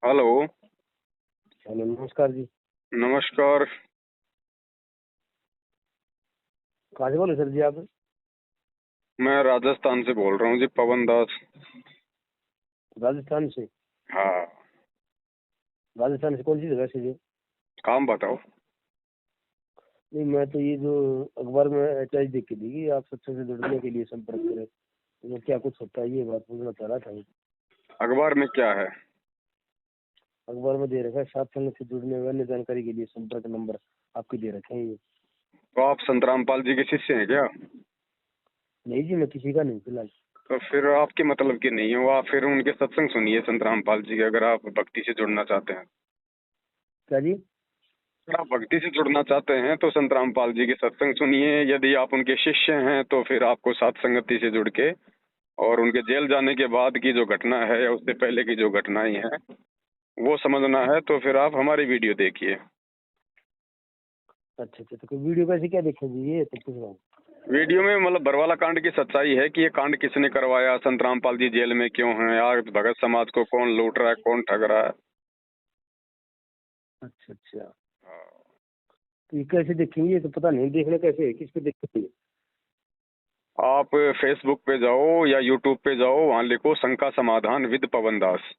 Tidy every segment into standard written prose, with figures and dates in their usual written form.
Hello. Hello, नमस्कार जी। नमस्कार। कहाँ से बोले सर जी आप? मैं राजस्थान से बोल रहा हूँ जी, पवन दास। राजस्थान से? हाँ। राजस्थान से कौन सी जगह से जी? काम बताओ। नहीं, मैं तो ये जो अखबार में एचआई देख के दी कि आप सत्संग से जुड़ने के लिए संपर्क करें, तो वो क्या कुछ होता है ये बात पूछना चाह रहा था मैं। अखबार में क्या है? अखबार में दे रखा है सत्संग से जुड़ने व अन्य जानकारी के लिए संपर्क नंबर आपके दे रखे हैं ये। तो आप संत रामपाल जी के शिष्य हैं क्या? नहीं जी, मैं किसी का नहीं फिलहाल। तो फिर आपके मतलब की नहीं हो, आप फिर उनके सत्संग सुनिए संत रामपाल जी के, अगर आप भक्ति से जुड़ना चाहते हैं। क्या जी? अगर आप भक्ति से जुड़ना चाहते हैं तो संत रामपाल जी के सत्संग सुनिए। यदि आप उनके शिष्य हैं तो फिर आपको साथ संगति से जुड़ के और उनके जेल जाने के बाद की जो घटना है या उससे पहले की जो घटनाएं हैं वो समझना है, तो फिर आप हमारी वीडियो देखिए। अच्छा अच्छा, तो कोई वीडियो कैसे क्या देखें जी, ये तो पूछ रहा हूँ। वीडियो में मतलब बरवाला कांड की सच्चाई है कि ये कांड किसने करवाया, संत रामपाल जी जेल में क्यों हैं, आज भगत समाज को कौन लूट रहा है, कौन ठग रहा है। अच्छा अच्छा, तो ये कैसे देखेंगे? ये तो पता नहीं देखना कैसे है, किस पे देखेंगे? आप फेसबुक पे जाओ या यूट्यूब पे जाओ, वहाँ लिखो शंका समाधान विद पवन दास।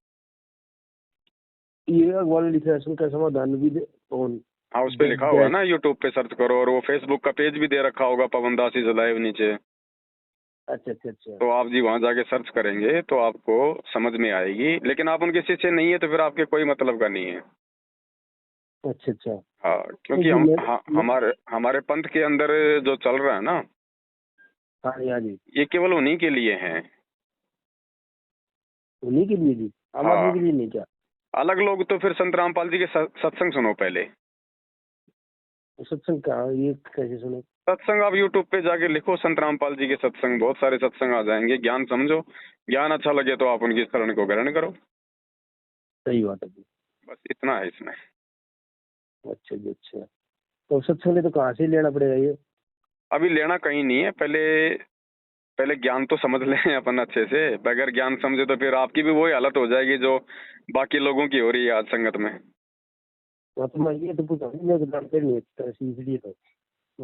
ये अखबार में लिखा है शंका समाधान विद पवन। हाँ, उस पे लिखा होगा ना, यूट्यूब पे सर्च करो, और वो फेसबुक का पेज भी दे रखा होगा पवन दास इज लाइव नीचे। अच्छा अच्छा अच्छा। तो आप जी वहाँ जाके सर्च करेंगे तो आपको समझ में आएगी। लेकिन आप उनके शिष्य नहीं है तो फिर आपके कोई मतलब का नहीं है। अच्छा अच्छा। हाँ, नहीं क्योंकि जी, हमारे हमारे पंथ के अंदर जो चल रहा है ना, हाँ जी हाँ जी। ये केवल उन्हीं के लिए हैं। उन्हीं के लिए जी? आम आदमी के हाँ, लिए नहीं क्या? अलग लोग तो फिर संत रामपाल जी के सत्संग सुनो पहले। तो सत्संग कहाँ, ये कैसे सुने? सत्संग आप यूट्यूब पे जाके लिखो संत रामपाल जी के सत्संग, बहुत सारे सत्संग आ जाएंगे। ज्ञान समझो, ज्ञान अच्छा लगे तो आप उनकी शरण को ग्रहण करो। सही बात है जी। बस इतना है इसमें। अच्छा जी अच्छा। तो सत्संग तो कहाँ से लेना पड़ेगा ये? अभी लेना कहीं नहीं है, पहले पहले ज्ञान तो समझ लें अपन अच्छे से। बगैर ज्ञान समझे तो फिर आपकी भी वही हालत हो जाएगी जो बाकी लोगों की हो रही है आज संगत में। हाँ, तो मैं ये तो पूछा मैं तो जानते नहीं इस तरह से, इसलिए तो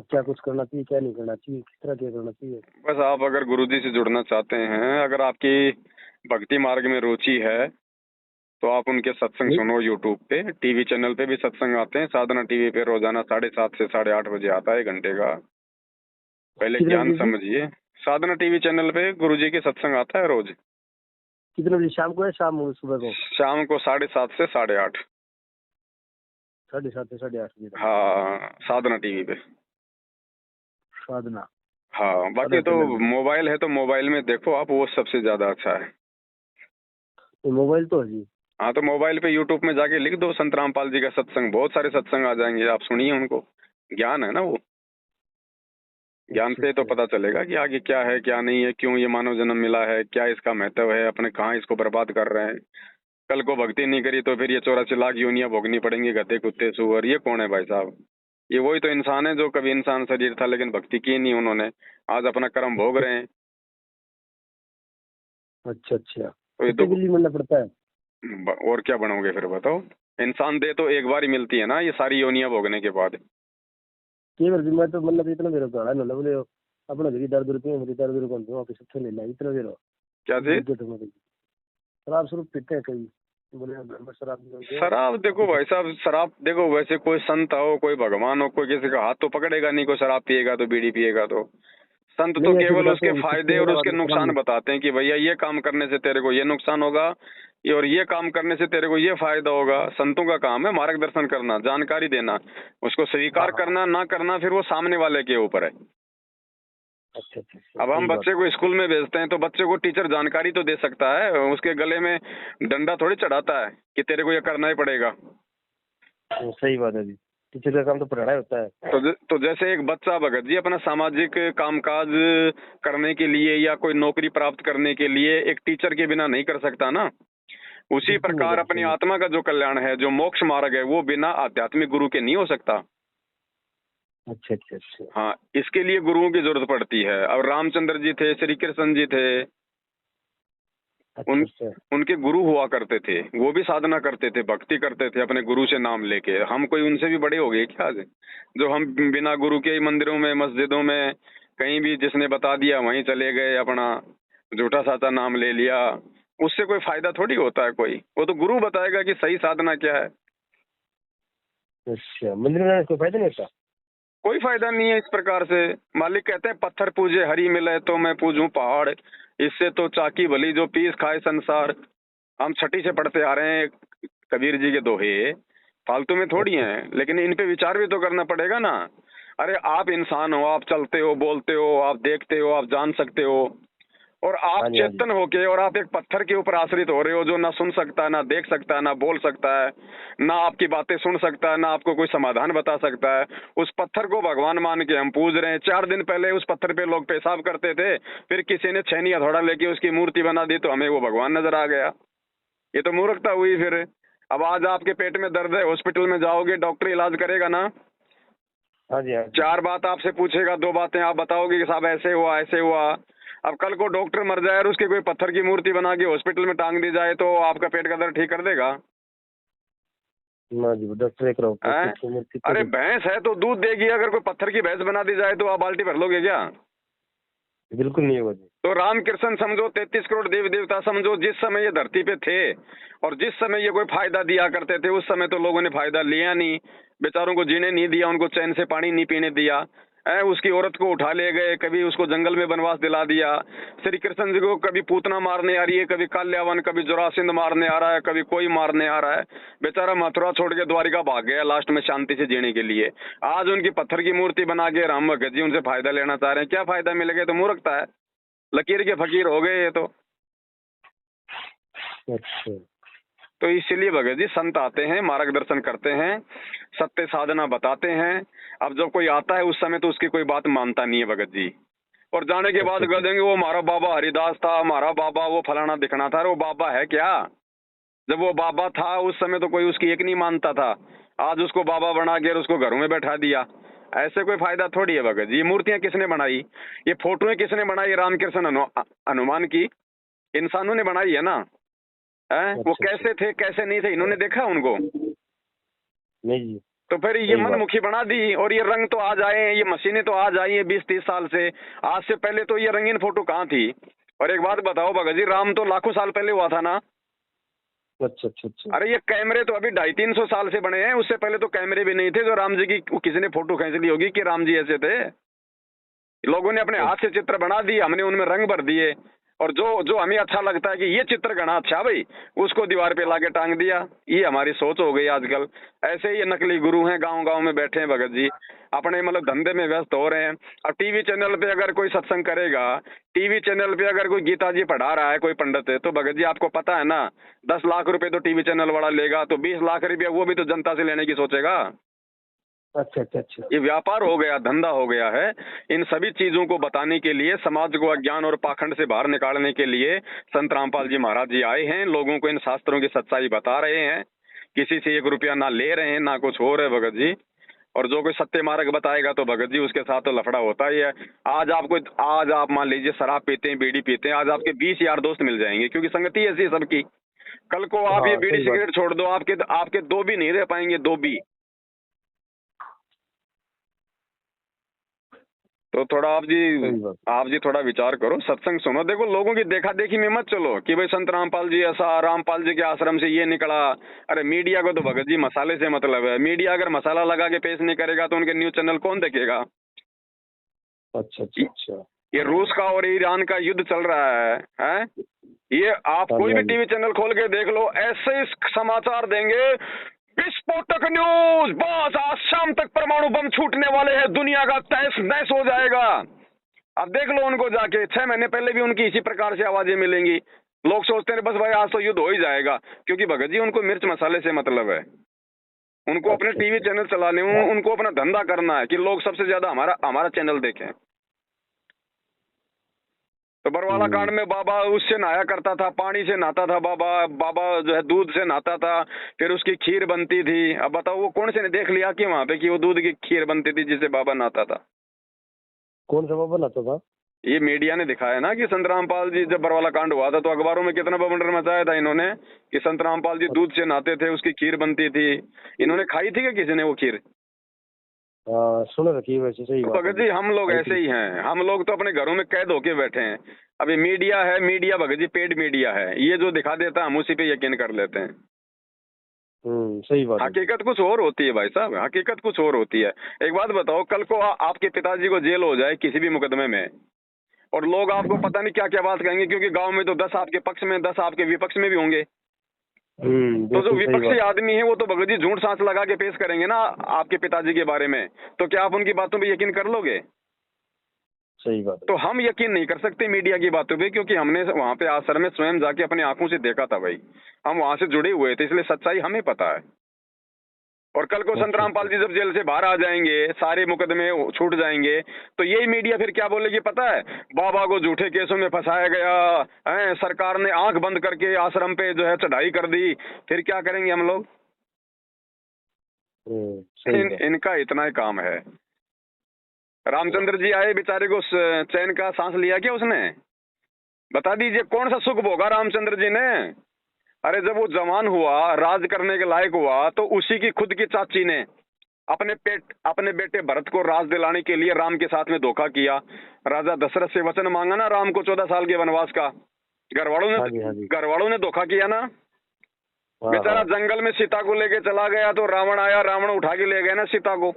क्या कुछ करना चाहिए, क्या नहीं करना चाहिए, किस तरह क्या करना चाहिए? बस आप अगर गुरुजी से जुड़ना चाहते हैं, अगर आपकी भक्ति मार्ग में रुचि है, तो आप उनके सत्संग नहीं सुनो। यूट्यूब पे टीवी चैनल पे भी सत्संग आते हैं। साधना टीवी पे रोजाना 7:30 से 8:30 बजे आता है, 1 घंटे का। पहले कितने ज्ञान बजे जी? समझिए। साधना टीवी चैनल पे गुरुजी के सत्संग आता है रोज, कितने बजे, शाम को है शाम को सुबह को? शाम को 7:30 से 8:30। 7:30 से 8:30 बजे तक? हाँ, साधना टीवी पे। साधना हाँ, बाकी साधना तो चैनल में? मोबाइल है तो मोबाइल में देखो आप, वो सबसे ज्यादा अच्छा है। तो मोबाइल तो है जी। हाँ, तो मोबाइल पे यूट्यूब में जाके लिख दो संत रामपाल जी का सत्संग, बहुत सारे सत्संग आ जाएंगे, आप सुनिए उनको। ज्ञान है ना वो, ज्ञान अच्छा से तो अच्छा। पता चलेगा कि आगे क्या है क्या नहीं है, क्यों ये मानव जन्म मिला है, क्या इसका महत्व है, अपने कहाँ इसको बर्बाद कर रहे हैं। कल को भक्ति नहीं करी तो फिर ये 84 लाख योनियां भोगनी पड़ेंगी, गधे कुत्ते सुअर। ये कौन है भाई साहब? ये वही तो इंसान है जो कभी इंसान शरीर था लेकिन भक्ति की नहीं उन्होंने, आज अपना कर्म भोग रहे हैं। अच्छा अच्छा, तो ये कितने तो के लिए मिलना पड़ता है? और क्या बनोगे फिर बताओ? इंसान दे तो एक बार ही मिलती है ना, ये सारी योनियां भोगने के बाद। कई बार भी मैं तो मतलब इतना मेरा गाड़ा ना बोले अपना जगह ₹10 मेरी ₹10 कौन दो ऑफिस से लेना इतना देर क्या चीज? दिक्कत है मेरी। शराब शुरू पीते हैं कई, बोले मैं शराब नहीं करते हो शराब देखो ऑफिस से। भाई साहब, शराब देखो, वैसे कोई संत हो, कोई भगवान हो, कोई किसी का हाथ तो पकड़ेगा नहीं। कोई शराब पिएगा तो, बीड़ी पिएगा तो। संत तो नहीं ऐसे केवल बताते उसके हैं कि फायदे पीते और रहना बाद उसके में शराब नुकसान नहीं। बताते हैं कि भैया ये काम करने से तेरे को ये नुकसान होगा, और ये काम करने से तेरे को ये फायदा होगा। संतों का काम है मार्गदर्शन करना, जानकारी देना। उसको हाँ स्वीकार हाँ। करना ना करना फिर वो सामने वाले के ऊपर है। अच्छा अच्छा अच्छा, अब हम सही बात बच्चे को स्कूल में भेजते हैं तो बच्चे को टीचर जानकारी तो दे सकता है, उसके गले में डंडा थोड़ी चढ़ाता है कि तेरे को ये करना ही पड़ेगा। है। सही बात है जी, टीचर का काम तो पढ़ाना ही होता है। तो जैसे एक बच्चा भगत जी अपना सामाजिक कामकाज करने के लिए या कोई नौकरी प्राप्त करने के लिए एक टीचर के बिना नहीं कर सकता ना, उसी बिल्कुल नहीं प्रकार कर अपनी सही। आत्मा का जो कल्याण है, जो मोक्ष मार्ग है, वो बिना आध्यात्मिक गुरु के नहीं हो सकता। अच्छा अच्छा अच्छा। हाँ, इसके लिए गुरुओं की जरूरत पड़ती है। अब रामचंद्र जी थे, श्री कृष्ण जी थे, अच्छा उन अच्छा। उनके गुरु हुआ करते थे, वो भी साधना करते थे, भक्ति करते थे अपने गुरु से नाम लेके। हम कोई उनसे भी बड़े हो गए क्या आज? जो हम बिना गुरु के ही मंदिरों में, मस्जिदों में, कहीं भी जिसने बता दिया वहीं चले गए, अपना झूठा साचा नाम ले लिया। उससे कोई फायदा थोड़ी होता है कोई। वो तो गुरु बताएगा कि सही साधना क्या है। अच्छा, मंदिर में जाने से कोई फायदा नहीं होता? कोई फायदा नहीं है इस प्रकार से। मालिक कहते हैं पत्थर पूजे हरी मिले तो मैं पूजूं पहाड़, इससे तो चाकी भली जो पीस खाए संसार। हम छठी से पढ़ते आ रहे हैं कबीर जी के दोहे, फालतू में थोड़ी अच्छा हैं, लेकिन इन पे विचार भी तो करना पड़ेगा ना। अरे आप इंसान हो, आप चलते हो, बोलते हो, आप देखते हो, आप जान सकते हो, और आप हाँ जी हाँ जी। चेतन होके और आप एक पत्थर के ऊपर आश्रित हो रहे हो जो ना सुन सकता है, ना देख सकता है, ना बोल सकता है, ना आपकी बातें सुन सकता है, ना आपको कोई समाधान बता सकता है। उस पत्थर को भगवान मान के हम पूज रहे हैं। 4 दिन पहले उस पत्थर पे लोग पेशाब करते थे, फिर किसी ने छेनी हथौड़ा लेके उसकी मूर्ति बना दी तो हमें वो भगवान नजर आ गया। ये तो मूर्खता हुई फिर। अब आज आपके पेट में दर्द है, हॉस्पिटल में जाओगे, डॉक्टर इलाज करेगा ना। हाँ जी हाँ जी। 4 बात आपसे पूछेगा, 2 बातें आप बताओगे कि साहब ऐसे हुआ ऐसे हुआ। अब कल को डॉक्टर मर जाए और उसकी कोई पत्थर की मूर्ति बना के हॉस्पिटल में टांग दी जाए तो आपका पेट का दर्द ठीक कर देगा? ना जी, वो डॉक्टर एक रहो हैं? पच्चीस मूर्ति अरे तो। भैंस है तो दूध देगी, अगर कोई पत्थर की भैंस बना दी जाए तो आप बाल्टी भर लोगे क्या? बिल्कुल नहीं होगा जी। तो रामकृष्ण समझो, 33 करोड़ देवी देवता समझो, जिस समय ये धरती पे थे और जिस समय ये कोई फायदा दिया करते थे, उस समय तो लोगों ने फायदा लिया नहीं। बेचारों को जीने नहीं दिया, उनको चैन से पानी नहीं पीने दिया। उसकी औरत को उठा ले गए, कभी उसको जंगल में वनवास दिला दिया। श्री कृष्ण जी को कभी पूतना मारने आ रही है, कभी काल्यावन, कभी जोरासिंध मारने आ रहा है, कभी कोई मारने आ रहा है। बेचारा मथुरा छोड़ के द्वारिका भाग गया लास्ट में शांति से जीने के लिए। आज उनकी पत्थर की मूर्ति बना के राम भगत जी उनसे फायदा लेना चाह रहे हैं। क्या फायदा मिलेगा? तो मूर्खता है, लकीर के फकीर हो गए ये तो। अच्छा तो इसलिए भगत जी संत आते हैं, मार्गदर्शन करते हैं, सत्य साधना बताते हैं। अब जब कोई आता है उस समय तो उसकी कोई बात मानता नहीं है भगत जी, और जाने के बाद कह देंगे वो हमारा बाबा हरिदास था, हमारा बाबा वो फलाना दिखना था। अरे वो बाबा है क्या? जब वो बाबा था उस समय तो कोई उसकी एक नहीं मानता था। आज उसको बाबा बना के उसको घरों में बैठा दिया। ऐसे कोई फायदा थोड़ी है भगत जी। ये मूर्तियां किसने बनाई? ये फोटोएं किसने बनाई? रामकृष्ण हनुमान की इंसानों ने बनाई है ना। वो अच्छा। कैसे थे कैसे नहीं थे इन्होंने देखा उनको? नहीं जी। तो फिर ये सही बात। मनमुखी बना दी। और ये रंग तो आज आए हैं, ये मशीनें तो आज आई हैं 20-30 साल से। आज से पहले तो ये रंगीन फोटो कहाँ थी? और एक बात बताओ भगत जी, राम तो लाखों साल पहले हुआ था ना। अच्छा अच्छा अच्छा। अरे ये कैमरे तो अभी 250-300 साल से बने हैं, उससे पहले तो कैमरे भी नहीं थे जो राम जी की किसी ने फोटो खींच ली होगी कि राम जी ऐसे थे। लोगों ने अपने हाथ से चित्र बना दिए, हमने उनमें रंग भर दिए, और जो जो हमें अच्छा लगता है कि ये चित्र घना अच्छा भाई, उसको दीवार पे लाके टांग दिया। ये हमारी सोच हो गई आजकल। ऐसे ही ये नकली गुरु हैं, गांव गांव में बैठे हैं भगत जी, अपने मतलब धंधे में व्यस्त हो रहे हैं। अब टीवी चैनल पे अगर कोई सत्संग करेगा, टीवी चैनल पे अगर कोई गीता जी पढ़ा रहा है कोई पंडित है, तो भगत जी आपको पता है ना 10 लाख रुपए तो टीवी चैनल वाला लेगा, तो 20 लाख रुपया वो भी तो जनता से लेने की सोचेगा। अच्छा अच्छा अच्छा। ये व्यापार हो गया, धंधा हो गया है। इन सभी चीजों को बताने के लिए, समाज को अज्ञान और पाखंड से बाहर निकालने के लिए संत रामपाल जी महाराज जी आए हैं, लोगों को इन शास्त्रों की सच्चाई बता रहे हैं। किसी से 1 रुपया ना ले रहे हैं, ना कुछ हो रहा है भगत जी। और जो कोई सत्य मार्ग बताएगा तो भगत जी उसके साथ तो लफड़ा होता ही है। आज आप मान लीजिए शराब पीते हैं, बीड़ी पीते हैं, आज आपके 20 यार दोस्त मिल जाएंगे, क्योंकि संगति ऐसी है सबकी। कल को आप ये हाँ बीड़ी सही बात। सिगरेट छोड़ दो, आपके 2 भी नहीं रह पाएंगे, 2 भी। तो थोड़ा सही बात। आप जी थोड़ा विचार करो, सत्संग सुनो। देखो लोगों की देखा देखी में मत चलो कि भाई संत रामपाल जी ऐसा, रामपाल जी के आश्रम से ये निकला। अरे मीडिया को तो भगत जी मसाले से मतलब है। मीडिया अगर मसाला लगा के पेश नहीं करेगा तो उनके न्यूज चैनल कौन देखेगा? अच्छा अच्छा अच्छा। ये रूस का और ईरान का युद्ध चल रहा है? ये आप हाँ जी कोई हाँ भी जी। टीवी चैनल खोल के देख लो, ऐसे ही समाचार देंगे, विस्फोटक न्यूज, बस आज शाम तक परमाणु बम छूटने वाले हैं, दुनिया का तहस नहस हो जाएगा। अब देख लो उनको जाके, 6 महीने पहले भी उनकी इसी प्रकार से आवाजें मिलेंगी। लोग सोचते हैं बस भाई आज तो युद्ध हो ही जाएगा, क्योंकि भगत जी उनको मिर्च मसाले से मतलब है। उनको अपने अच्छा टीवी अच्छा। चैनल चलाने, उनको अपना धंधा करना है कि लोग सबसे ज्यादा हमारा हमारा चैनल देखें। तो बरवाला कांड में बाबा उससे नहाया करता था, पानी से नहाता था बाबा। बाबा जो है दूध से नहाता था, फिर उसकी खीर बनती थी। अब बताओ वो कौन से ने देख लिया कि वहां पे कि वो दूध की खीर बनती थी जिससे बाबा नहाता था? कौन सा बाबा लाता था? ये मीडिया ने दिखाया ना कि संत रामपाल जी जब बरवाला कांड हुआ था तो अखबारों में कितना बवंडर मचाया था इन्होंने कि संत रामपाल जी दूध से नहाते थे, उसकी खीर बनती थी। इन्होंने खाई थी क्या किसी ने वो खीर? सुन रखी है वैसे, सही तो बात भगत है। जी हम लोग ऐसे ही हैं, हम लोग तो अपने घरों में कैद होके बैठे हैं। अभी मीडिया है, media Bhagat ji paid media है, ये जो दिखा देता है हम उसी पे यकीन कर लेते हैं। सही बात है। हकीकत कुछ और होती है भाई साहब, हकीकत कुछ और होती है। एक बात बताओ, कल को आपके पिताजी को जेल हो जाए किसी भी मुकदमे में और लोग आपको पता नहीं क्या क्या बात कहेंगे, क्योंकि गांव में तो 10 आपके पक्ष में 10 आपके विपक्ष में भी होंगे। तो जो बिल्कुल सही विपक्षी बात। आदमी है वो तो भगत जी झूठ सांच लगा के पेश करेंगे ना आपके पिताजी के बारे में, तो क्या आप उनकी बातों पे यकीन कर लोगे? सही बात है। तो हम यकीन नहीं कर सकते मीडिया की बातों पे, क्योंकि हमने वहां पे आश्रम में स्वयं जाके अपनी आंखों से देखा था भाई, हम वहां से जुड़े हुए थे, इसलिए सच्चाई हमें पता है। और कल को संत अच्छा रामपाल अच्छा। जी जब जेल से बाहर आ जाएंगे, सारे मुकदमे छूट जाएंगे, तो यही मीडिया फिर क्या बोलेगी पता है? बाबा को झूठे केसों में फंसाया गया है, सरकार ने आंख बंद करके आश्रम पे जो है चढ़ाई कर दी। फिर क्या करेंगे हम लोग? सही बात। इनका इतना ही काम है। रामचंद्र जी आए बेचारे को चैन का सांस लिया क्या उसने? बता दीजिए कौन सा सुख भोगा रामचंद्र जी ने? अरे जब वो जवान हुआ, राज करने के लायक हुआ, तो उसी की खुद की चाची ने अपने बेटे भरत को राज दिलाने के लिए राम के साथ में धोखा किया। राजा दशरथ से वचन मांगा ना राम को 14 साल के वनवास का। हाँ जी, हाँ जी। घर वालों ने धोखा किया ना। हाँ बेचारा हाँ। जंगल में सीता को लेके चला गया तो रावण आया, रावण उठा के ले गया ना सीता को।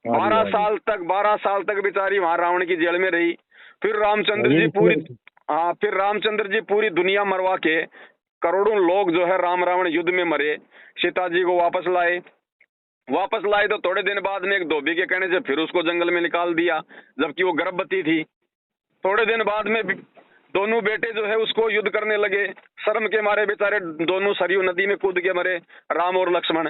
हाँ जी, 12 हाँ जी। साल तक 12 साल तक बेचारी वहां रावण की जेल में रही। फिर रामचंद्र ये जी भी पूरी सुना। हाँ फिर रामचंद्र जी पूरी दुनिया मरवा के करोड़ों लोग जो है राम रावण युद्ध में मरे, सीता जी को वापस लाए तो थोड़े दिन बाद में एक धोबी के कहने से फिर उसको जंगल में निकाल दिया, जबकि वो गर्भवती थी। थोड़े दिन बाद में दोनों बेटे जो है उसको युद्ध करने लगे, शर्म के मारे बेचारे दोनों सरयू नदी में कूद के मरे, राम और लक्ष्मण।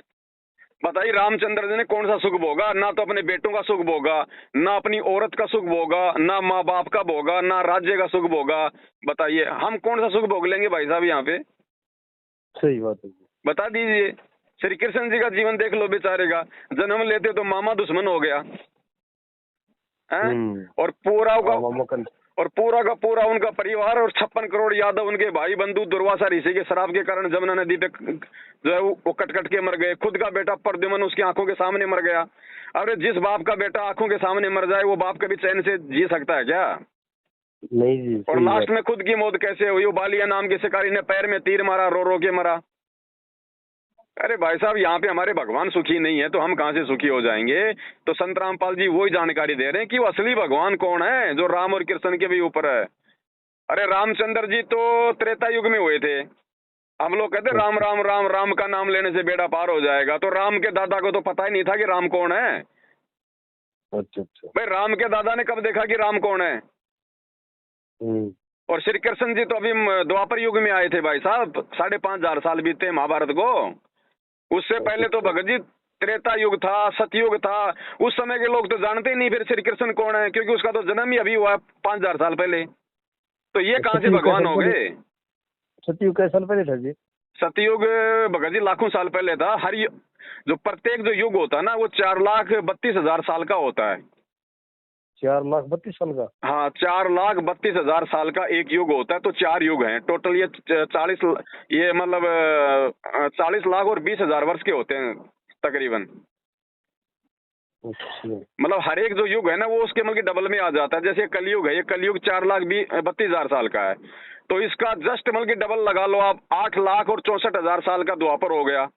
बताइए रामचंद्र जी ने कौन सा सुख भोगा? ना तो अपने बेटों का सुख भोगा, ना अपनी औरत का सुख भोगा, ना माँ बाप का भोगा, ना राज्य का सुख भोगा। बताइए हम कौन सा सुख भोग लेंगे भाई साहब यहाँ पे? सही बात है। बता दीजिए। श्री कृष्ण जी का जीवन देख लो बेचारे का, जन्म लेते तो मामा दुश्मन हो गया हैं? और पूरा का पूरा उनका परिवार और 56 करोड़ यादव उनके भाई बंधु दुर्वासा ऋषि के शराब के कारण जमुना नदी पे जो है वो कट कट के मर गए। खुद का बेटा प्रद्युम्न उसकी आंखों के सामने मर गया। अरे जिस बाप का बेटा आंखों के सामने मर जाए वो बाप कभी चैन से जी सकता है क्या? नहीं जी। और लास्ट में खुद की मौत कैसे हुई? वो बालिया नाम के शिकारी ने पैर में तीर मारा, रो रो के मरा। अरे भाई साहब यहाँ पे हमारे भगवान सुखी नहीं है तो हम कहाँ से सुखी हो जाएंगे? तो संत रामपाल जी वही जानकारी दे रहे हैं कि वो असली भगवान कौन है जो राम और कृष्ण के भी ऊपर है। अरे रामचंद्र जी तो त्रेता युग में हुए थे। हम लोग कहते राम राम राम राम का नाम लेने से बेड़ा पार हो जाएगा, तो राम के दादा को तो पता ही नहीं था कि राम कौन है। अच्छा अच्छा। भाई राम के दादा ने कब देखा कि राम कौन है? और श्री कृष्ण जी तो अभी द्वापर युग में आए थे भाई साहब, 5,500 साल बीते महाभारत को। उससे पहले तो भगत जी त्रेता युग था, सतयुग था। उस समय के लोग तो जानते ही नहीं फिर श्री कृष्ण कौन है, क्योंकि उसका तो जन्म ही अभी हुआ है 5,000 साल पहले। तो ये कहाँ से भगवान हो गए? सतयुग कैसे साल पहले था जी? सतयुग भगत जी लाखों साल पहले था। जो प्रत्येक जो युग होता है ना वो 4,32,000 साल का होता है। 4,32,000 साल का? हाँ 4,32,000 साल का एक युग होता है। तो 4 युग हैं टोटल। ये 40 ये मतलब 40 लाख और 20,000 वर्ष के होते हैं तकरीबन। मतलब हर एक जो युग है ना वो उसके मतलब डबल में आ जाता है। जैसे कलयुग है, ये कलयुग 4,32,000 साल का है, तो इसका जस्ट मतलब डबल लगा लो आप, 8,64,000 साल का द्वापर हो गया।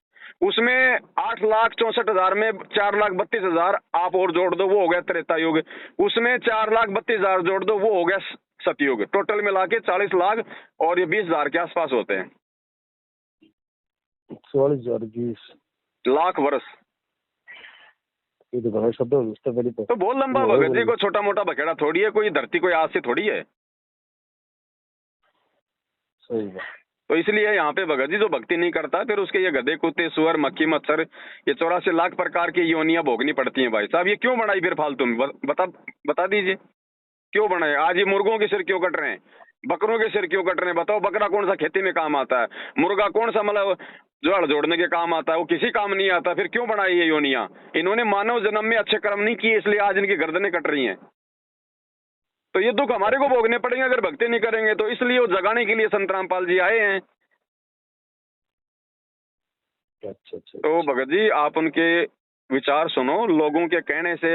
उसमें 8,64,000 में 4,32,000 आप और जोड़ दो, वो हो गया त्रेता युग। उसमें 4,32,000 जोड़ दो, वो हो गया सतयुग। टोटल मिला के 40 लाख और ये 20,000 के आसपास होते हैं। 40,020 लाख वर्ष। ये तो बड़ा शब्द है पहले तो बहुत लंबा भगत जी, को छोटा मोटा बखेड़ा थोड़ी है, कोई धरती कोई आज से थोड़ी है। सही बात। तो इसलिए यहाँ पे भगत जी जो भक्ति नहीं करता फिर उसके ये गधे कुत्ते सुअर मक्खी मच्छर ये 84 लाख प्रकार की योनियां भोगनी पड़ती हैं। भाई साहब ये क्यों बनाई फिर फालतू में? बता दीजिए क्यों बनाए? आज ये मुर्गों के सिर क्यों कट रहे हैं, बकरों के सिर क्यों कट रहे हैं? बताओ बकरा कौन सा खेती में काम आता है, मुर्गा कौन सा मतलब जो हड़ जोड़ने के काम आता है? वो किसी काम नहीं आता। फिर क्यों बनाई ये योनियां? इन्होंने मानव जन्म में अच्छे कर्म नहीं किए इसलिए आज इनकी गर्दनें कट रही हैं। तो ये दुख हमारे को भोगने पड़ेंगे अगर भक्ति नहीं करेंगे तो। इसलिए वो जगाने के लिए संत रामपाल जी आए हैं। अच्छा। तो भगत जी आप उनके विचार सुनो। लोगों के कहने से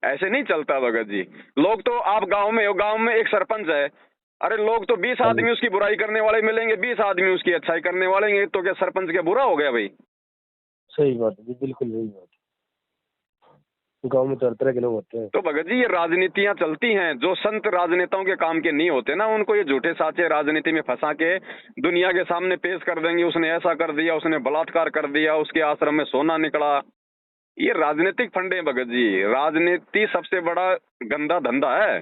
ऐसे नहीं चलता भगत जी। लोग तो, आप गांव में हो, गांव में एक सरपंच है, अरे लोग तो 20 हाँ जी, आदमी उसकी बुराई करने वाले मिलेंगे, 20 आदमी उसकी अच्छाई करने वाले हैं, तो क्या सरपंच क्या बुरा हो गया भाई? सही बात है जी, बिल्कुल सही बात है। गाँव में तो हर तरह के लोग होते हैं। तो भगत जी ये राजनीतियां चलती हैं, जो संत राजनेताओं के काम के नहीं होते ना, उनको ये झूठे साचे राजनीति में फंसा के दुनिया के सामने पेश कर देंगे। उसने ऐसा कर दिया, उसने बलात्कार कर दिया, उसके आश्रम में सोना निकला। ये राजनीतिक फंडे हैं भगत जी। राजनीति सबसे बड़ा गंदा धंधा है।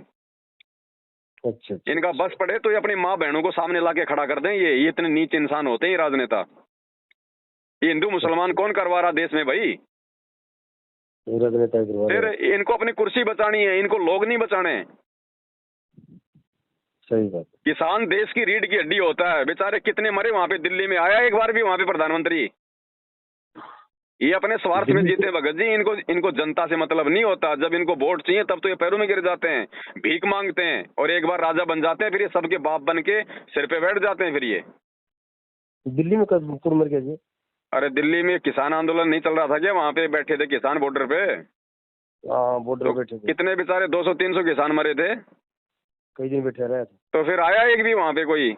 अच्छा। इनका बस पड़े तो ये अपनी माँ बहनों को सामने लाके खड़ा कर दें। ये इतने नीच इंसान होते हैं ये राजनेता। ये हिंदू मुसलमान कौन करवा रहा देश में भाई? राजनेता करवा रहे फिर हैं। इनको अपनी कुर्सी बचानी है, इनको लोग नहीं बचाने। सही बात है। किसान देश की रीढ़ की हड्डी होता है। बेचारे कितने मरे वहां पे। दिल्ली में आया एक बार भी वहां पे प्रधानमंत्री? ये अपने स्वार्थ में दिल्ली जीते भगत जी। इनको जनता से मतलब नहीं होता। जब इनको वोट चाहिए तब तो ये पैरों में गिर जाते हैं, भीख मांगते हैं, और एक बार राजा बन जाते हैं फिर ये सबके बाप बन के सिर पे बैठ जाते हैं फिर ये। दिल्ली में कब कौन मर गया जी? अरे दिल्ली में किसान आंदोलन नहीं चल रहा था क्या? वहां पे बैठे थे किसान बॉर्डर पे। हाँ, बॉर्डर तो पे बैठे थे। कितने बेचारे 200-300 किसान मरे थे। कई दिन बैठे रहे थे। तो फिर आया एक भी वहां पे कोई?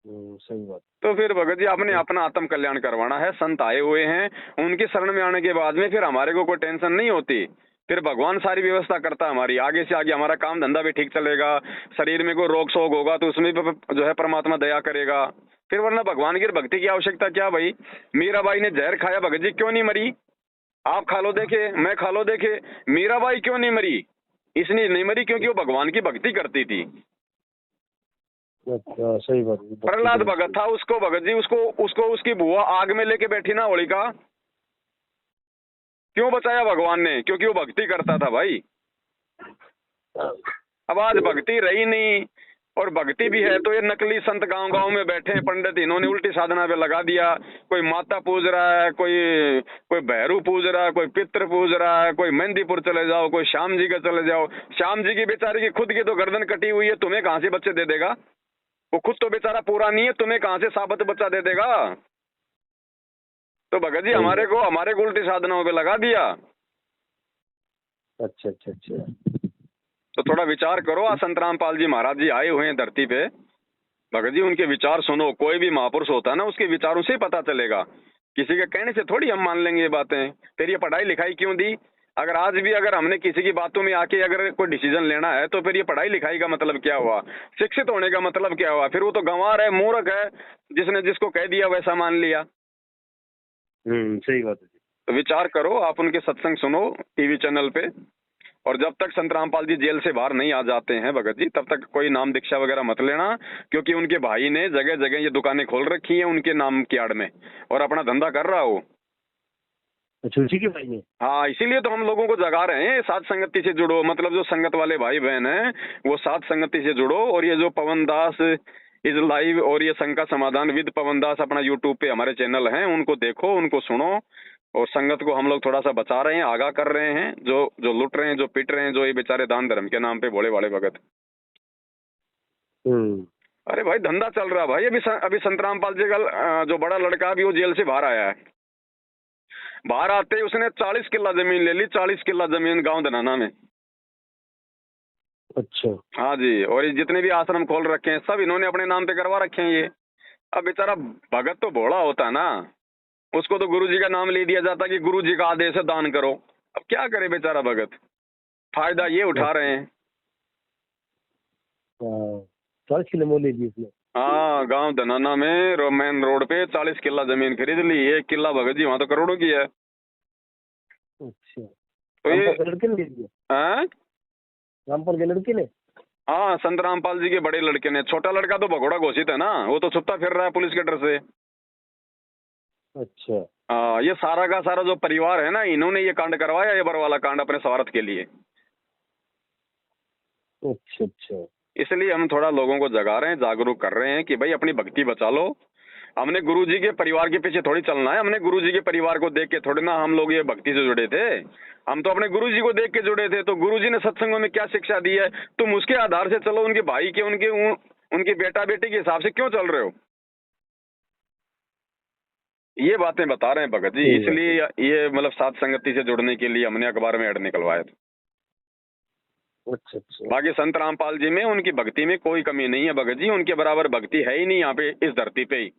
सही बात। तो फिर भगत जी आपने अपना आत्म कल्याण करवाना है। संत आए हुए हैं, उनकी शरण में आने के बाद में फिर हमारे को कोई टेंशन नहीं होती। फिर भगवान सारी व्यवस्था करता है हमारी। आगे से आगे हमारा काम धंधा भी ठीक चलेगा। शरीर में कोई रोग शोग होगा तो उसमें भी जो है परमात्मा दया करेगा। फिर वरना भगवान की भक्ति की आवश्यकता क्या भाई? मीराबाई ने जहर खाया, भगत जी क्यों नहीं मरी? आप खा लो देखे, मैं खा लो देखे, मीराबाई क्यों नहीं मरी? इसलिए नहीं मरी क्योंकि वो भगवान की भक्ति करती थी। अच्छा, सही बात है। प्रहलाद भगत था, उसको भगत जी उसको उसकी बुआ आग में लेके बैठी ना होलिका, क्यों बचाया भगवान ने? क्योंकि वो भक्ति करता था भाई। अब आज भक्ति रही नहीं, और भक्ति भी है तो ये नकली संत गांव गांव में बैठे हैं पंडित, इन्होंने उल्टी साधना पे लगा दिया। कोई माता पूज रहा है, कोई भैरू पूज रहा है, कोई पित्र पूज रहा है, कोई मेहंदीपुर चले जाओ, कोई श्याम जी का चले जाओ। श्याम जी की बेचारे की खुद की तो गर्दन कटी हुई है, तुम्हें कहां से बच्चे दे देगा? वो खुद तो बेचारा पूरा नहीं है, तुम्हें कहां से साबित बच्चा दे देगा? तो भगत जी हमारे को उल्टी साधनाओं पे लगा दिया। अच्छा। तो थोड़ा विचार करो। आज संत रामपाल जी महाराज जी आए हुए हैं धरती पे, भगत जी उनके विचार सुनो। कोई भी महापुरुष होता है ना, उसके विचारों से ही पता चलेगा। किसी के कहने से थोड़ी हम मान लेंगे ये बातें। फिर ये पढ़ाई लिखाई क्यों दी? अगर आज भी अगर हमने किसी की बातों में आके अगर कोई डिसीजन लेना है तो फिर ये पढ़ाई लिखाई का मतलब क्या हुआ? शिक्षित होने का मतलब क्या हुआ? फिर वो तो गंवार है, मूर्ख है, जिसने जिसको कह दिया वैसा मान लिया। सही बात है जी। तो विचार करो, आप उनके सत्संग सुनो टीवी चैनल पे। और जब तक संत रामपाल जी जेल से बाहर नहीं आ जाते हैं भगत जी, तब तक कोई नाम दीक्षा वगैरह मत लेना। क्योंकि उनके भाई ने जगह जगह ये दुकानें खोल रखी हैं उनके नाम की आड़ में, और अपना धंधा कर रहा हो। अच्छा, उसी के भाई ने? हाँ, इसीलिए तो हम लोगों को जगा रहे हैं, साथ संगति से जुड़ो। मतलब जो संगत वाले भाई बहन हैं वो साथ संगति से जुड़ो। और ये जो पवन दास इज लाइव और ये शंका समाधान विद पवन दास अपना यूट्यूब पे हमारे चैनल हैं, उनको देखो, उनको सुनो। और संगत को हम लोग थोड़ा सा बचा रहे हैं, आगाह कर रहे हैं। जो लुट रहे हैं, जो पिट रहे हैं, जो ये बेचारे दान धर्म के नाम पे भोले वाले भगत। अरे भाई धंधा चल रहा है भाई। अभी संत रामपाल जी का जो बड़ा लड़का अभी वो जेल से बाहर आया है। बाहर आते ही उसने 40 किला जमीन ले ली, 40 किला जमीन गांव धनाना में। अच्छा। हाँ जी। और ये जितने भी आश्रम खोल रखे हैं सब इन्होंने अपने नाम पे करवा रखे हैं ये। अब बेचारा भगत तो भोला होता है ना, उसको तो गुरु जी का नाम ले दिया जाता कि गुरु जी का आदेश है दान करो। अब क्या करे बेचारा भगत, फायदा ये उठा रहे हैं। 40 किलो मोल ले ली उसने? हाँ, गांव धनाना में मेन रोड पे 40 किला जमीन खरीद ली। 1 किला भगत जी वहां तो करोड़ों की है। अच्छा, तो ये लड़के ने ले लिया? हाँ, रामपाल के लड़के ने? हाँ, संत रामपाल जी के बड़े लड़के ने। छोटा लड़का तो भगोड़ा घोषित है ना, वो तो छुपता फिर रहा है पुलिस के डर से। अच्छा। ये सारा का सारा जो परिवार है ना, इन्होंने ये कांड करवाया, ये बरवाला कांड अपने स्वार्थ के लिए। अच्छा। इसलिए हम थोड़ा लोगों को जगा रहे हैं, जागरूक कर रहे हैं कि भाई अपनी भक्ति बचा लो। हमने गुरुजी के परिवार के पीछे थोड़ी चलना है, हमने गुरुजी के परिवार को देख के थोड़ी ना हम लोग ये भक्ति से जुड़े थे, हम तो अपने गुरुजी को देख के जुड़े थे। तो गुरुजी ने सत्संगों में क्या शिक्षा दी है, तुम उसके आधार से चलो, उनके भाई के उनके बेटा बेटी के हिसाब से क्यों चल रहे हो? ये बातें बता रहे हैं भगत जी। इसलिए ये मतलब साथ संगति से जुड़ने के लिए हमने अखबार में ऐड निकलवाया था। अच्छा अच्छा। बाकी संत रामपाल जी में उनकी भक्ति में कोई कमी नहीं है भगत जी, उनके बराबर भक्ति है ही नहीं यहाँ पे इस धरती पे ही।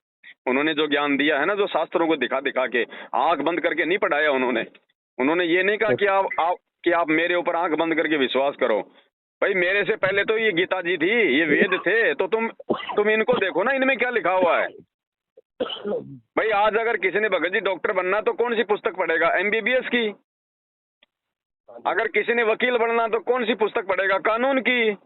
उन्होंने जो ज्ञान दिया है ना, जो शास्त्रों को दिखा दिखा के, आंख बंद करके नहीं पढ़ाया उन्होंने ये नहीं कहा कि आप मेरे ऊपर आंख बंद करके विश्वास करो। भाई मेरे से पहले तो ये गीता जी थी, ये वेद थे, तो तुम इनको देखो ना, इनमें क्या लिखा हुआ है। भाई आज अगर किसी ने भगत जी डॉक्टर बनना तो कौन सी पुस्तक पढ़ेगा? एमबीबीएस की। अगर किसी ने वकील बनना तो कौन सी पुस्तक पढ़ेगा? कानून की।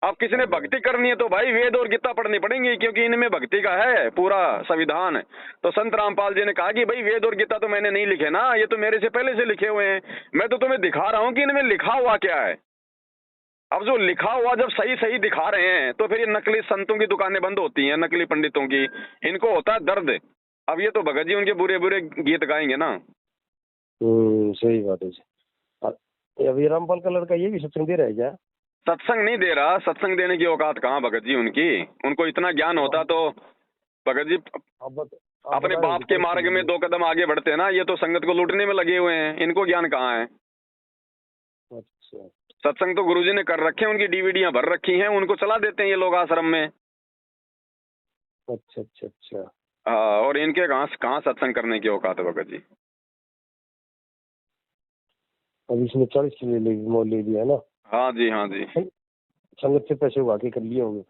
अब किसी ने भक्ति करनी है तो भाई वेद और गीता पढ़नी पड़ेंगी, क्योंकि इनमें भक्ति का है पूरा संविधान। तो संत रामपाल जी ने कहा कि भाई वेद और गीता तो मैंने नहीं लिखे ना, ये तो मेरे से पहले से लिखे हुए हैं, मैं तो तुम्हें दिखा रहा हूं कि इनमें लिखा हुआ क्या है। अब जो लिखा हुआ जब सही सही दिखा रहे हैं तो फिर ये नकली संतों की दुकानें बंद होती हैं, नकली पंडितों की, इनको होता है दर्द। अब ये तो भगत जी उनके बुरे बुरे गीत गाएंगे ना। सही बात है। अभी रामपाल का लड़का ये भी सत्संग दे रहा है क्या? सत्संग नहीं दे रहा, सत्संग देने की औकात कहाँ भगत जी उनकी। उनको इतना ज्ञान होता तो भगत जी अपने बाप के मार्ग में 2 कदम आगे बढ़ते हैं ना। ये तो संगत को लूटने में लगे हुए हैं, इनको ज्ञान कहाँ है। अच्छा। सत्संग तो गुरुजी ने कर रखे हैं, उनकी डीवीडियां भर रखी हैं, उनको चला देते हैं ये लोग आश्रम में। अच्छा अच्छा अच्छा। हाँ, और इनके कहाँ सत्संग करने की औकात है भगत जी। अब इसने 40 किलो मोल ले लिया ना। हाँ जी, हाँ जी। संगत से पैसे उगा के कर लिए होंगे।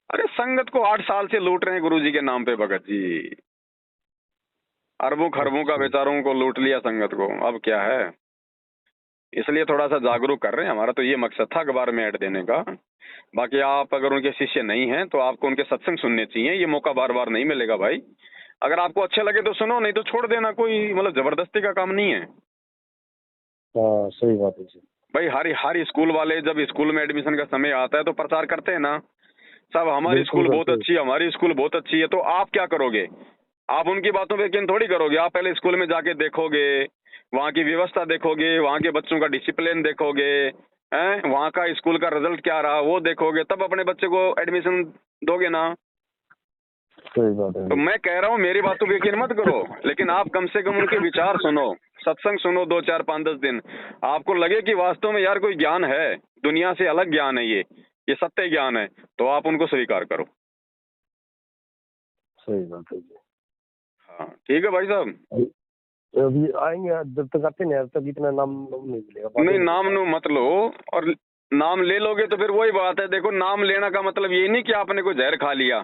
अरे संगत को 8 साल से लूट रहे हैं गुरुजी के नाम पे भगत जी। अरबों खरबों का बेचारों को लूट लिया संगत को, अब क्या है। इसलिए थोड़ा सा जागरूक कर रहे हैं, हमारा तो ये मकसद था अखबार में ऐड देने का। बाकी आप अगर उनके शिष्य नहीं हैं तो आपको उनके सत्संग सुनने चाहिए, ये मौका बार बार नहीं मिलेगा भाई। अगर आपको अच्छे लगे तो सुनो, नहीं तो छोड़ देना, कोई मतलब जबरदस्ती का काम नहीं है। हाँ सही बात है जी। भाई हर स्कूल वाले जब स्कूल में एडमिशन का समय आता है तो प्रचार करते हैं ना, सब हमारी स्कूल बहुत अच्छी है, हमारी स्कूल बहुत अच्छी है। तो आप क्या करोगे? आप उनकी बातों पे यकीन थोड़ी करोगे। आप पहले स्कूल में जाके देखोगे, वहाँ की व्यवस्था देखोगे, वहाँ के बच्चों का डिसिप्लिन देखोगे, हैं, वहाँ का स्कूल का रिजल्ट क्या रहा वो देखोगे, तब अपने बच्चे को एडमिशन दोगे ना। सही बात है। तो मैं कह रहा हूँ मेरी बातों पे यकीन मत करो, लेकिन आप कम से कम उनके विचार सुनो, सत्संग सुनो 2, 4, 5, 10 दिन। आपको लगे कि वास्तव में यार कोई ज्ञान है, दुनिया से अलग ज्ञान है, ये सत्य ज्ञान है, तो आप उनको स्वीकार करो। सही बात है। हाँ ठीक है भाई साहब। अभी आएंगे, जब तक आते नहीं तब इतना नाम नहीं मिलेगा। नहीं, नाम नो मत लो, और नाम ले लोगे तो फिर वही बात है। देखो, नाम लेना का मतलब ये नहीं कि आपने कोई जहर खा लिया।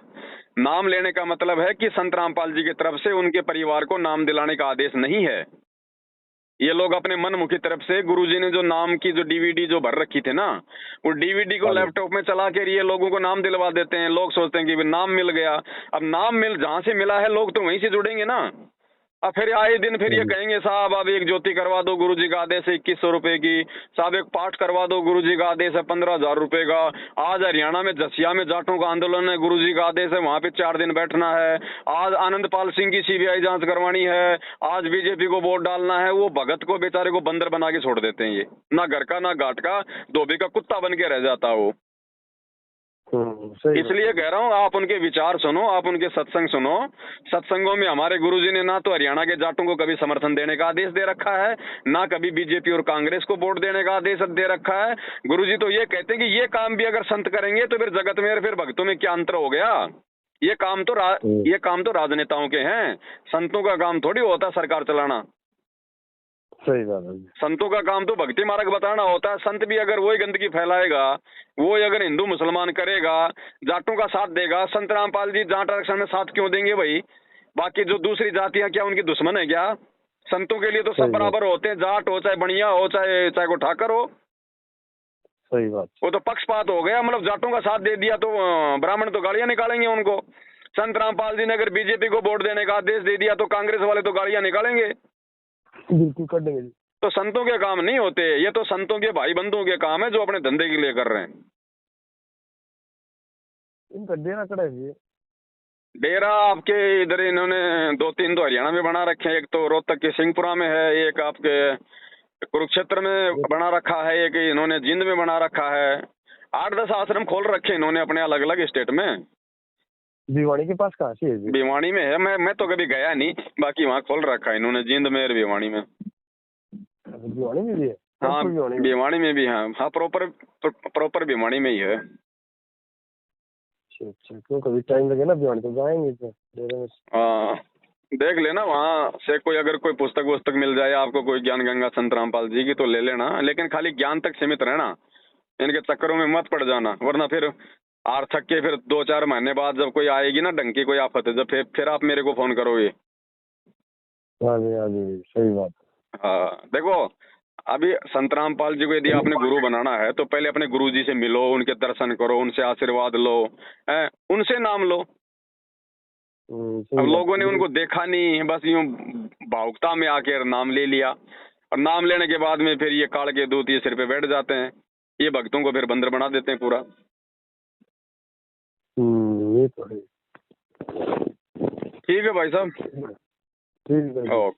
नाम लेने का मतलब है कि संत रामपाल जी की तरफ से उनके परिवार को नाम दिलाने का आदेश नहीं है। ये लोग अपने मनमुखी तरफ से, गुरुजी ने जो नाम की जो डीवीडी जो भर रखी थी ना, वो डीवीडी को लैपटॉप में चला के ये लोगों को नाम दिलवा देते हैं। लोग सोचते हैं कि नाम मिल गया। अब नाम जहां से मिला है लोग तो वहीं से जुड़ेंगे ना। अब फिर आए दिन फिर ये कहेंगे साहब अब एक ज्योति करवा दो, गुरुजी का आदेश है 2100 रुपए की, साहब एक पाठ करवा दो, गुरुजी का आदेश है 15,000 रुपए का। आज हरियाणा में जसिया में जाटों का आंदोलन है, गुरुजी का आदेश है वहां पे 4 दिन बैठना है। आज आनंदपाल सिंह की सीबीआई जांच करवानी है, आज बीजेपी को वोट डालना है। वो भगत को बेचारे को बंदर बना के छोड़ देते हैं, ये ना घर का ना घाट का, धोबी का कुत्ता बन के रह जाता है वो। इसलिए कह रहा हूँ आप उनके विचार सुनो, आप उनके सत्संग सुनो। सत्संगों में हमारे गुरुजी ने ना तो हरियाणा के जाटों को कभी समर्थन देने का आदेश दे रखा है, ना कभी बीजेपी और कांग्रेस को वोट देने का आदेश दे रखा है। गुरुजी तो ये कहते हैं कि ये काम भी अगर संत करेंगे तो फिर जगत में फिर भक्तों में क्या अंतर हो गया। ये काम तो राजनेताओं के हैं, संतों का काम थोड़ी होता सरकार चलाना। सही बात है। संतों का काम तो भक्ति मार्ग बताना होता है। संत भी अगर वही गंदगी फैलाएगा, वो अगर हिंदू मुसलमान करेगा, जाटों का साथ देगा, संत रामपाल जी जाट आरक्षण में साथ क्यों देंगे भाई? बाकी जो दूसरी जातियां क्या उनकी दुश्मन है क्या? संतों के लिए तो सब बराबर होते हैं, जाट हो चाहे बनिया हो चाहे को ठाकर हो। सही बात। वो तो पक्षपात हो गया, मतलब जाटों का साथ दे दिया तो ब्राह्मण तो गालियां निकालेंगे उनको। संत रामपाल जी ने अगर बीजेपी को वोट देने का आदेश दे दिया तो कांग्रेस वाले तो गालियां निकालेंगे, बिल्कुल कर देंगे। तो संतों के काम नहीं होते, ये तो संतों के भाई बंधुओं के काम है जो अपने धंधे के लिए कर रहे हैं। इनका डेरा कड़ा है। डेरा आपके इधर इन्होंने 2-3 तो हरियाणा में बना रखे हैं, एक तो रोहतक के सिंहपुरा में है, एक आपके कुरुक्षेत्र में बना रखा है, एक इन्होंने जिंद में बना रखा है। 8-10 आश्रम खोल रखे हैं इन्होंने अपने अलग अलग स्टेट में। भिवानी के पास कहाँ से है जी? भिवानी में है, मैं तो कभी गया नहीं, बाकी वहाँ खोल रखा है इन्होंने, जिंद में और भिवानी में। भिवानी में भी है? हाँ भिवानी में? भिवानी में भी है, हाँ प्रॉपर भिवानी में ही है। अच्छा अच्छा, क्यों कभी टाइम लगे ना भिवानी तो जाएंगे तो डेरे में। हाँ देख लेना वहाँ से कोई अगर कोई पुस्तक वस्तक मिल जाए आपको, कोई ज्ञान गंगा संत रामपाल जी की, तो ले लेना, लेकिन खाली ज्ञान तक सीमित रहना, इनके चक्करों में मत पड़ जाना, वरना फिर आर थक के फिर 2-4 महीने बाद जब कोई आएगी ना ढंग की कोई आफत है, जब फिर आप मेरे को फोन करोगे। हाँ जी सही बात। हाँ देखो, अभी संत रामपाल जी को यदि आपने गुरु बनाना है तो पहले अपने गुरु जी से मिलो, उनके दर्शन करो, उनसे आशीर्वाद लो, उनसे नाम लो। अब लोगों ने उनको देखा नहीं, बस यूं भावुकता में आकर नाम ले लिया, और नाम लेने के बाद में फिर ये काल के दूत ये सिर पे बैठ जाते हैं, ये भक्तों को फिर बंदर बना देते हैं पूरा। ये तो है। ठीक है भाई साहब। ठीक है। ओके।